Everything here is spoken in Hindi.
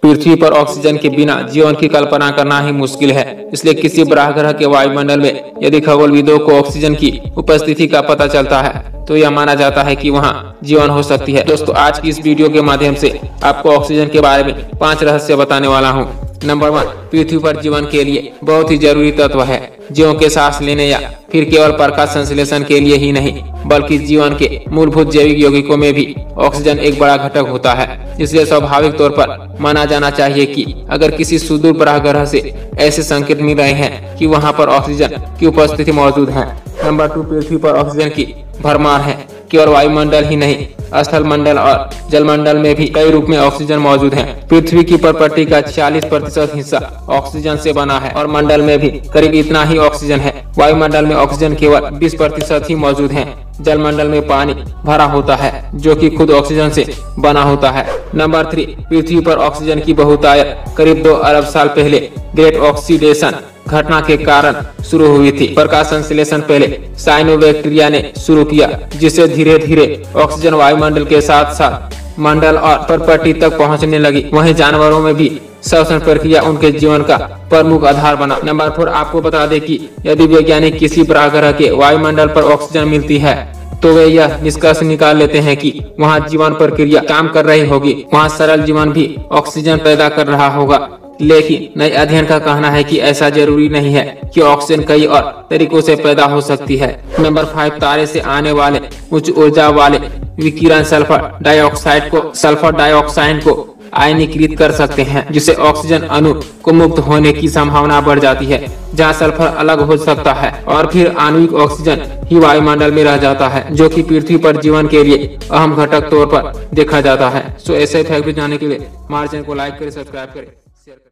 पृथ्वी पर ऑक्सीजन के बिना जीवन की कल्पना करना ही मुश्किल है। इसलिए किसी ग्रह के वायुमंडल में यदि खगोलविदों को ऑक्सीजन की उपस्थिति का पता चलता है तो यह माना जाता है कि वहां जीवन हो सकती है। दोस्तों, आज की इस वीडियो के माध्यम से आपको ऑक्सीजन के बारे में 5 रहस्य बताने वाला हूं। नंबर 1, पृथ्वी पर जीवन के लिए बहुत ही जरूरी तत्व है। जीवों के सांस लेने या फिर केवल प्रकाश संश्लेषण के लिए ही नहीं, बल्कि जीवन के मूलभूत जैविक यौगिकों में भी ऑक्सीजन एक बड़ा घटक होता है। इसलिए स्वाभाविक तौर पर माना जाना चाहिए कि अगर किसी सुदूर ग्रह से ऐसे संकेत मिल रहे हैं कि वहां पर ऑक्सीजन की उपस्थिति मौजूद है। नंबर 2, पृथ्वी पर ऑक्सीजन की भरमार है। केवल वायुमंडल ही नहीं, स्थल मंडल और जलमंडल में भी कई रूप में ऑक्सीजन मौजूद है। पृथ्वी की प्रकृति का 40% हिस्सा ऑक्सीजन से बना है और मंडल में भी करीब इतना ही ऑक्सीजन है। वायुमंडल में ऑक्सीजन केवल 20% ही मौजूद है। जलमंडल में पानी भरा होता है जो कि खुद ऑक्सीजन से बना होता है। नंबर 3, पृथ्वी पर ऑक्सीजन की बहुतायत करीब 2 अरब साल पहले ग्रेट ऑक्सीडेशन घटना के कारण शुरू हुई थी। प्रकाश संश्लेषण पहले साइनोबैक्टीरिया ने शुरू किया, जिससे धीरे धीरे ऑक्सीजन वायुमंडल के साथ साथ मंडल और प्रकृति तक पहुंचने लगी। वहीं जानवरों में भी श्वसन प्रक्रिया उनके जीवन का प्रमुख आधार बना। नंबर 4, आपको बता दें कि यदि वैज्ञानिक किसी ग्रह के वायुमंडल पर ऑक्सीजन मिलती है तो वे यह निष्कर्ष निकाल लेते हैं कि वहाँ जीवन प्रक्रिया काम कर रही होगी। वहाँ सरल जीवन भी ऑक्सीजन पैदा कर रहा होगा। लेकिन नए अध्ययन का कहना है कि ऐसा जरूरी नहीं है कि ऑक्सीजन कई और तरीकों से पैदा हो सकती है। नंबर 5, तारे से आने वाले उच्च ऊर्जा वाले विकिरण सल्फर डाइऑक्साइड को आयनीकृत कर सकते हैं, जिससे ऑक्सीजन अणु को मुक्त होने की संभावना बढ़ जाती है। जहां सल्फर अलग हो सकता है और फिर आणविक ऑक्सीजन ही वायुमंडल में रह जाता है, जो कि पृथ्वी पर जीवन के लिए अहम घटक तौर पर देखा जाता है। ऐसे फैक्ट जानने के लिए हमारे चैनल को लाइक करें, सब्सक्राइब करें, शेयर करें।